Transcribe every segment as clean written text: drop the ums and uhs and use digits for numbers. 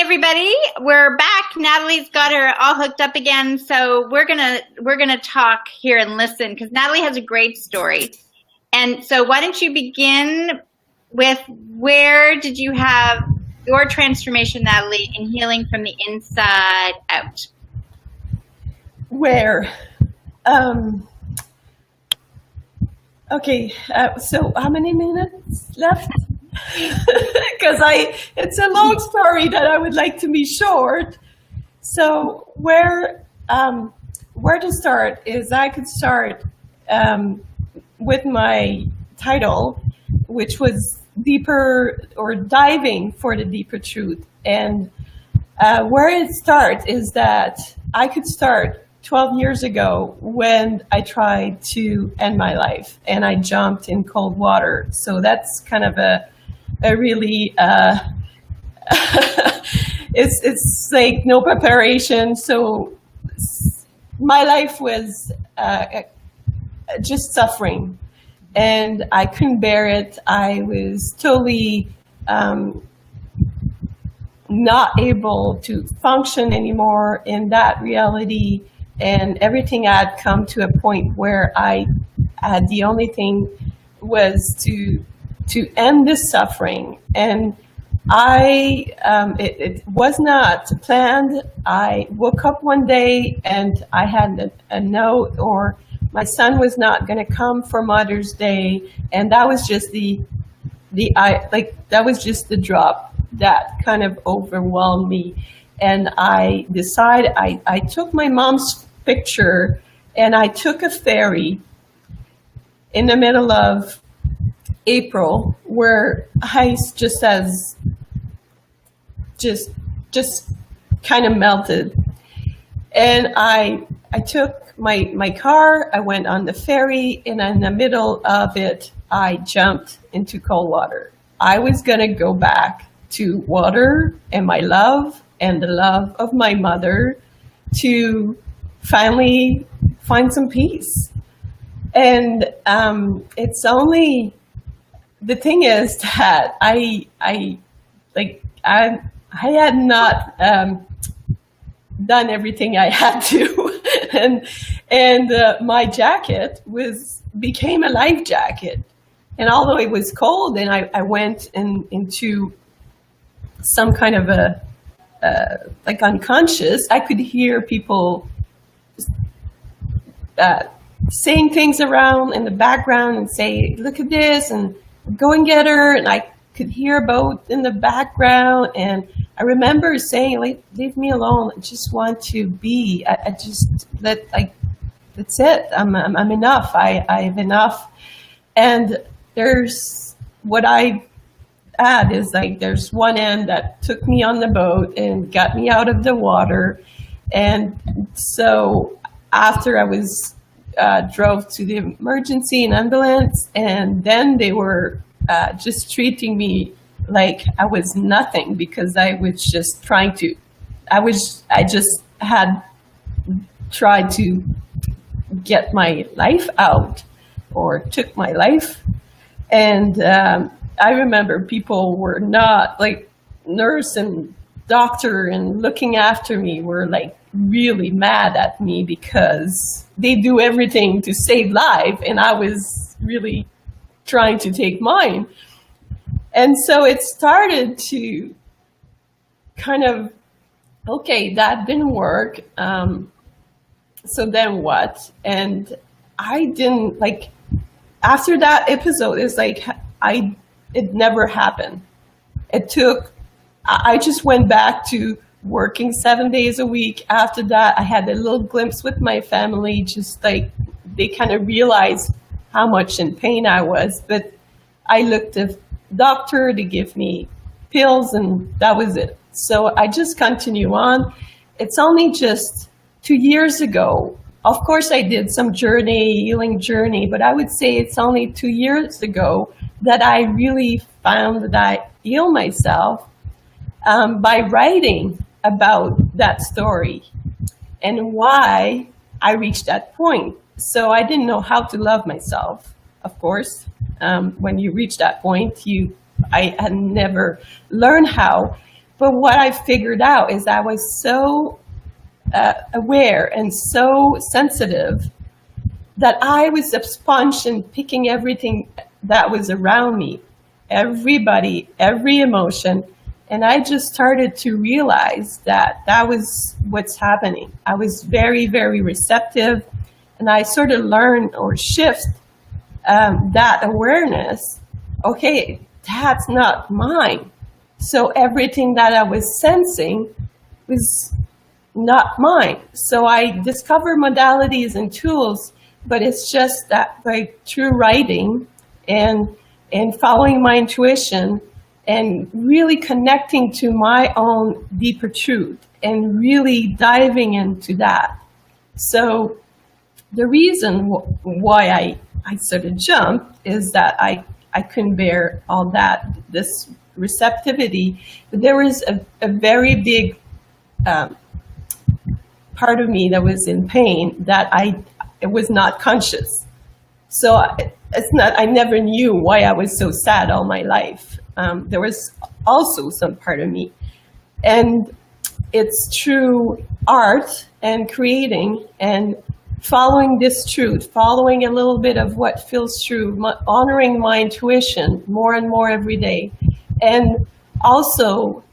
everybody. We're back. Natalie's got her all hooked up again, so we're gonna talk here and listen because Nathalie has a great story. And so, why don't you begin with where did you have your transformation, Nathalie, in healing from the inside out? Where? Okay. So, how many minutes left? Because it's a long story that I would like to be short. So where to start is I could start with my title, which was Deeper or Diving for the Deeper Truth. And where it starts is that I could start 12 years ago when I tried to end my life and I jumped in cold water. So that's kind of a really it's like no preparation. So my life was just suffering and I couldn't bear it. I was totally not able to function anymore in that reality, and everything had come to a point where I had the only thing was to end this suffering. And it was not planned. I woke up one day and I had a note, or my son was not going to come for Mother's Day, and that was just that was just the drop that kind of overwhelmed me. And I decided I took my mom's picture and I took a ferry in the middle of April, where ice just kind of melted. And I took my car, I went on the ferry, and in the middle of it, I jumped into cold water. I was gonna go back to water and my love and the love of my mother to finally find some peace. And it's only, the thing is that I had not done everything I had to, and my jacket became a life jacket. And although it was cold, and I went into some kind of like unconscious, I could hear people saying things around in the background and say, "Look at this," and "Go and get her." And I could hear a boat in the background. And I remember saying, leave me alone. I just want to be. That's it. I'm enough. I have enough. And there's what I add is there's one end that took me on the boat and got me out of the water. And so after I was drove to the emergency and ambulance, and then they were just treating me like I was nothing, because I was just I just had tried to get my life out, or took my life. And I remember people were not, like, nurse and doctor and looking after me were really mad at me because they do everything to save life, and I was really trying to take mine. And so it started to kind of, okay, that didn't work. So then what? And I didn't, after that episode, it's it never happened. I just went back to working 7 days a week. After that, I had a little glimpse with my family, just they kind of realized how much in pain I was. But I looked at the doctor to give me pills, and that was it. So I just continue on. It's only just 2 years ago. Of course, I did some healing journey, but I would say it's only 2 years ago that I really found that I heal myself by writing about that story and why I reached that point. So I didn't know how to love myself, of course. When you reach that point, I had never learned how. but what I figured out is I was so aware and so sensitive that I was a sponge and picking everything that was around me, everybody, every emotion. And I just started to realize that that was what's happening. I was very, very receptive, and I sort of learned or shift that awareness. Okay, that's not mine. So everything that I was sensing was not mine. So I discover modalities and tools, but it's just that by through writing and following my intuition and really connecting to my own deeper truth and really diving into that. So the reason why I sort of jumped is that I couldn't bear all that, this receptivity. But there was a very big part of me that was in pain that it was not conscious. So it's not, I never knew why I was so sad all my life. There was also some part of me. And it's through art and creating and following this truth, following a little bit of what feels true, honoring my intuition more and more every day. And also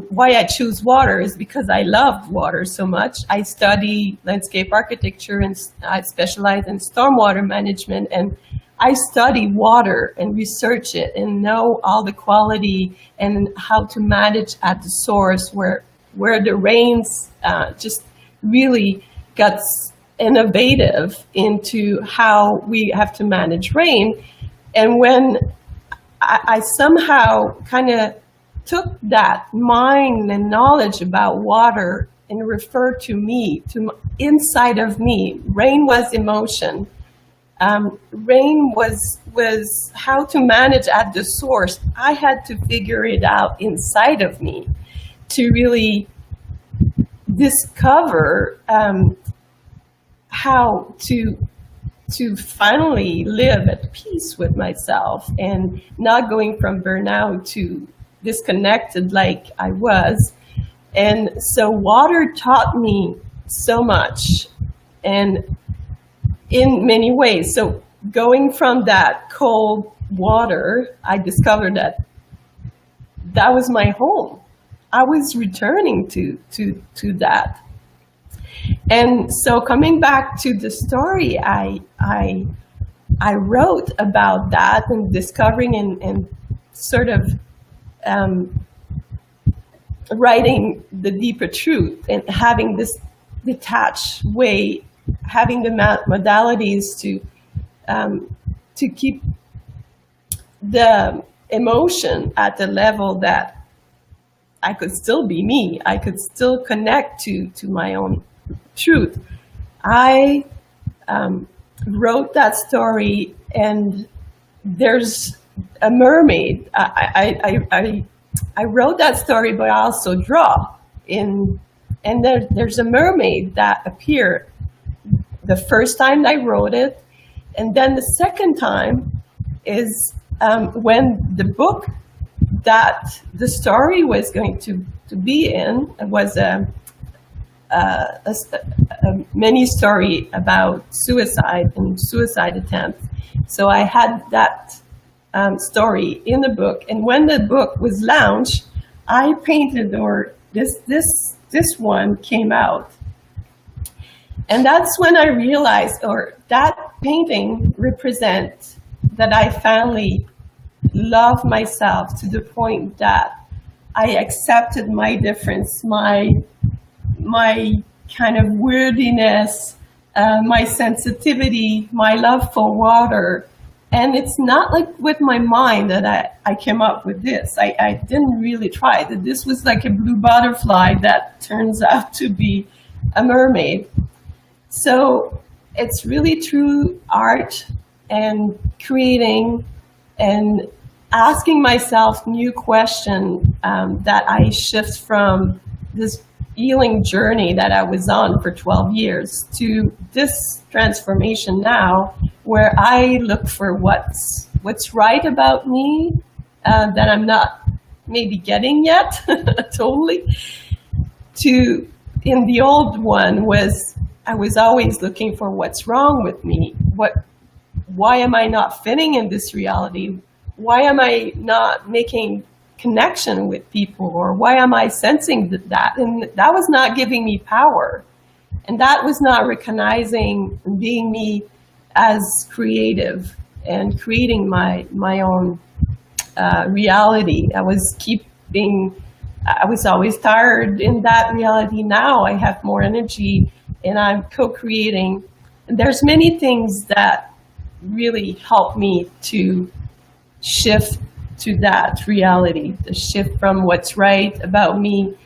why I choose water is because I love water so much. I study landscape architecture and I specialize in stormwater management, and I study water and research it and know all the quality and how to manage at the source where the rains just really got innovative into how we have to manage rain. And when I somehow kind of took that mind and knowledge about water and referred to me, to inside of me, rain was emotion. Rain was how to manage at the source. I had to figure it out inside of me to really discover how to finally live at peace with myself and not going from burnout to disconnected like I was. And so water taught me so much, and in many ways. So going from that cold water, I discovered that was my home. I was returning to that. And so coming back to the story, I wrote about that and discovering and sort of writing the deeper truth and having this detached way, having the modalities to keep the emotion at the level that I could still be me. I could still connect to my own truth. I wrote that story, and there's a mermaid. I wrote that story, but I also draw in, and there's a mermaid that appeared the first time I wrote it, and then the second time is when the book that the story was going to be in was a mini story about suicide and suicide attempts. So I had that story in the book, and when the book was launched, I painted, or this one came out, and that's when I realized, or that painting represents that I finally love myself to the point that I accepted my difference, my kind of weirdiness, my sensitivity, my love for water. And it's not like with my mind that I came up with this. I didn't really try. This was like a blue butterfly that turns out to be a mermaid. So it's really through art and creating and asking myself new questions that I shift from this healing journey that I was on for 12 years to this transformation now, where I look for what's right about me, that I'm not maybe getting yet, totally. To in the old one was I was always looking for what's wrong with me. Why am I not fitting in this reality? Why am I not making connection with people, or why am I sensing that? And that was not giving me power, and that was not recognizing and being me as creative and creating my own reality. I was always tired in that reality. Now I have more energy and I'm co-creating. And there's many things that really help me to shift to that reality, the shift from what's right about me,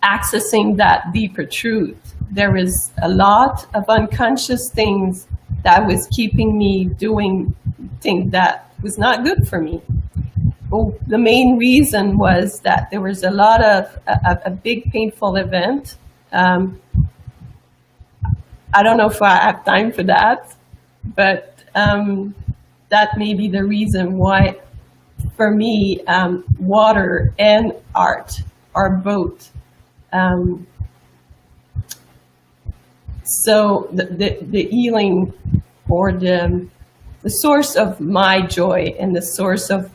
accessing that deeper truth. There is a lot of unconscious things that was keeping me doing things that was not good for me. Well, the main reason was that there was a lot of a big painful event. I don't know if I have time for that, but that may be the reason why, for me, water and art are both. So the healing, or the source of my joy and the source of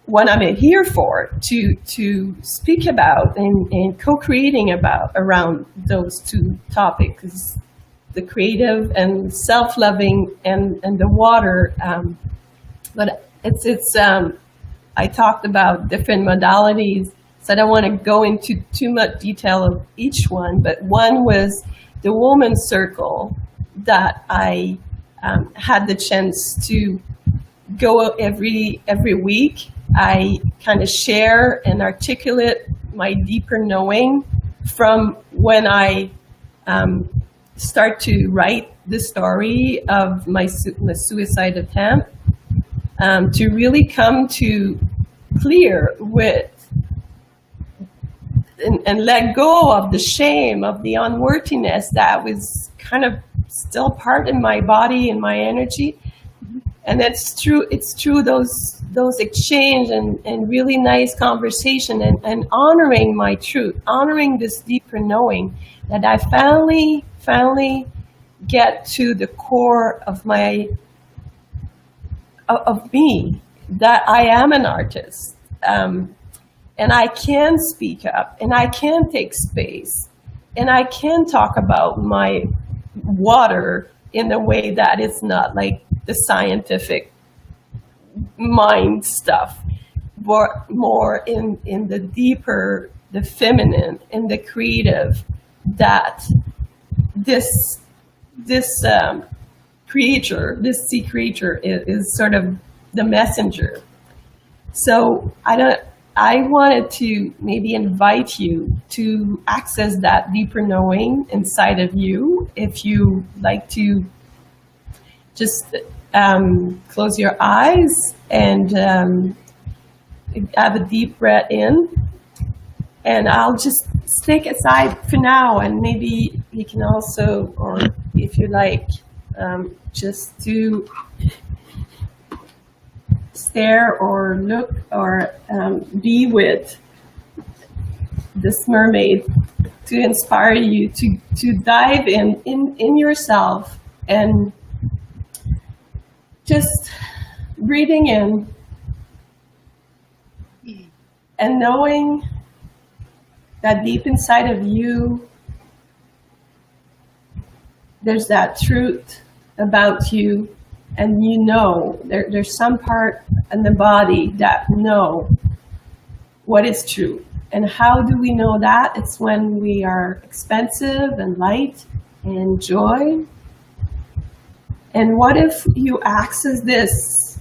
what I'm here for, to speak about and co-creating about around those two topics, the creative and self-loving and the water. But it's I talked about different modalities, so I don't want to go into too much detail of each one, but one was the woman's circle that I had the chance to go every week. I kind of share and articulate my deeper knowing from when I start to write the story of my suicide attempt, to really come to clear with and let go of the shame, of the unworthiness that was kind of still part in my body and my energy. And it's true those exchange and really nice conversation and honoring my truth, honoring this deeper knowing that I finally get to the core of of me, that I am an artist, and I can speak up, and I can take space, and I can talk about my water in a way that is not like the scientific mind stuff, but more in the deeper, the feminine and the creative, that this creature, this sea creature is sort of the messenger. So I wanted to maybe invite you to access that deeper knowing inside of you. If you like to just close your eyes and have a deep breath in, and I'll just stick aside for now, and maybe you can also, or if you like, just to stare or look or be with this mermaid, to inspire you to dive in yourself, and just breathing in and knowing that deep inside of you, there's that truth about you, and you know there's some part in the body that know what is true. And how do we know that? It's when we are expansive and light and joy. And what if you access this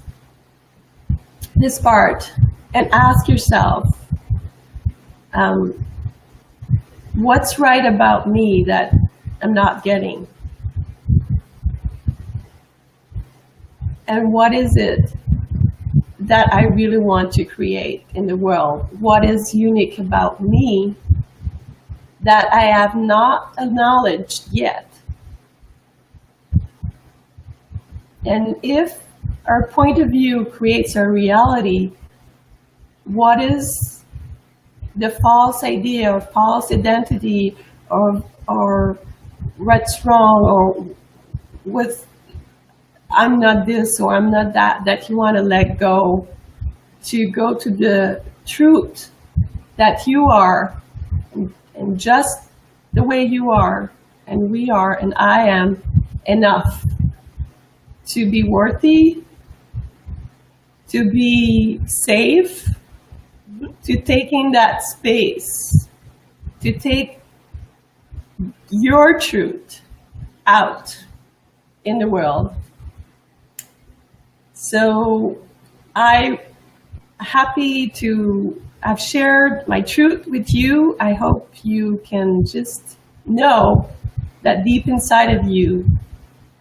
part and ask yourself, what's right about me that I'm not getting? And what is it that I really want to create in the world? What is unique about me that I have not acknowledged yet? And if our point of view creates our reality, what is the false idea or false identity or what's wrong or what's I'm not this or I'm not that you want to let go to go to the truth that you are and just the way you are and we are and I am enough to be worthy, to be safe, to taking that space, to take your truth out in the world. So I'm happy to have shared my truth with you. I hope you can just know that deep inside of you,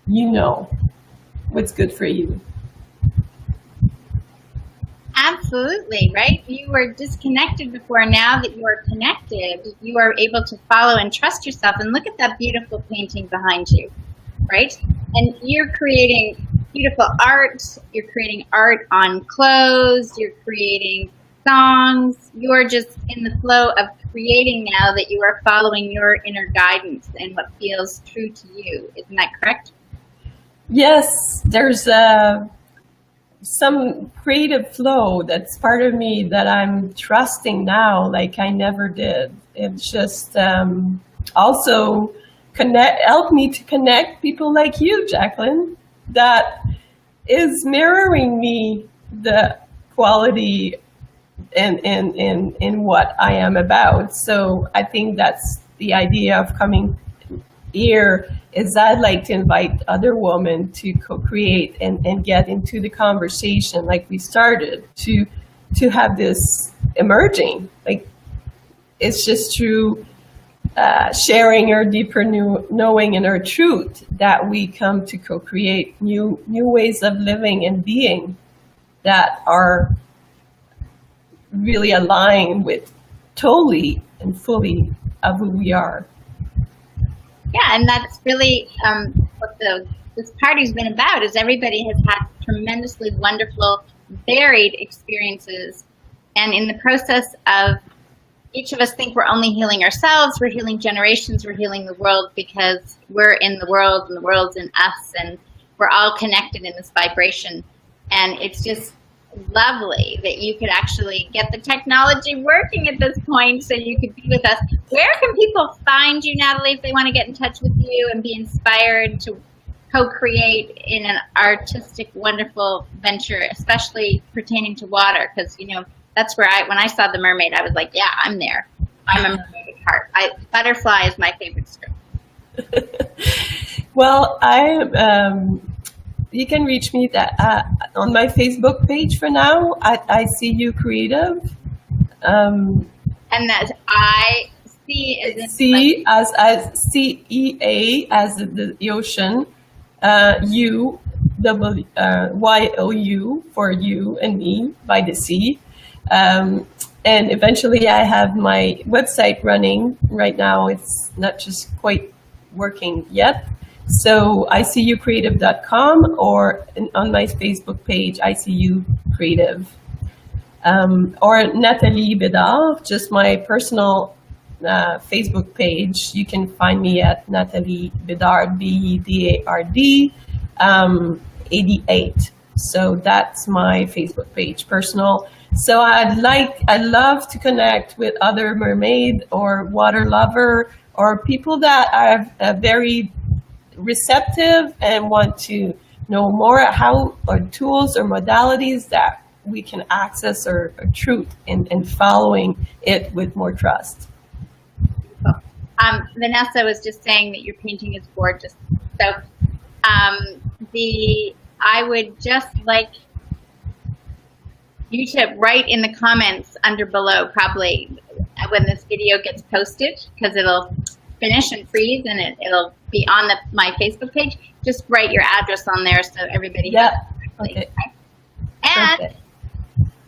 you know what's good for you. Absolutely, right? You were disconnected before. Now that you are connected, you are able to follow and trust yourself. And look at that beautiful painting behind you, right? And you're creating beautiful art. You're creating art on clothes. You're creating songs. You're just in the flow of creating now that you are following your inner guidance and what feels true to you. Isn't that correct? Yes, there's some creative flow that's part of me that I'm trusting now like I never did. It's just also help me to connect people like you, Jacqueline, that is mirroring me the quality in what I am about. So I think that's the idea of coming here is I'd like to invite other women to co-create and get into the conversation like we started to have this emerging. Like it's just through sharing our deeper knowing and our truth that we come to co-create new ways of living and being that are really aligned with totally and fully of who we are. Yeah, and that's really what this party's been about. Is everybody has had tremendously wonderful, varied experiences, and in the process of each of us think we're only healing ourselves, we're healing generations, we're healing the world because we're in the world and the world's in us, and we're all connected in this vibration. And it's just lovely that you could actually get the technology working at this point so you could be with us. Where can people find you, Nathalie, if they want to get in touch with you and be inspired to co-create in an artistic, wonderful venture, especially pertaining to water? Because, you know, that's where when I saw the mermaid, I was like, yeah, I'm there. I'm a mermaid at heart. Butterfly is my favorite script. Well, you can reach me on my Facebook page for now. I see you creative. And that's I-C as in C as CEA as the ocean, U YOU for you and me by the sea. And eventually I have my website running right now. It's not just quite working yet. So icucreative.com or on my Facebook page, ICU Creative. Or Nathalie Bedard, just my personal Facebook page. You can find me at Nathalie Bedard, BEDARD, 88. So that's my Facebook page, personal. So I'd love to connect with other mermaid or water lover or people that are very receptive and want to know more how or tools or modalities that we can access our truth and following it with more trust. Vanessa was just saying that your painting is gorgeous. So I would just like you to write in the comments under below, probably when this video gets posted, because it'll finish and freeze and it'll be on my Facebook page. Just write your address on there so everybody has it correctly. Okay. And perfect.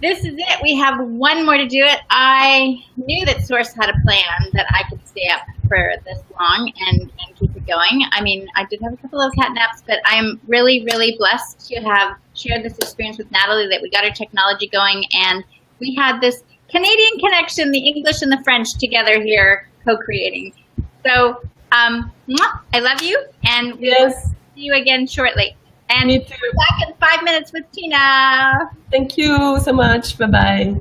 This is it. We have one more to do it. I knew that Source had a plan that I could stay up for this long and keep it going. I mean, I did have a couple of cat naps, but I'm really, really blessed to have shared this experience with Nathalie, that we got our technology going, and we had this Canadian connection, the English and the French together here, co-creating. So I love you, and we'll see you again shortly. And Me too. Back in 5 minutes with Tina. Thank you so much. Bye-bye.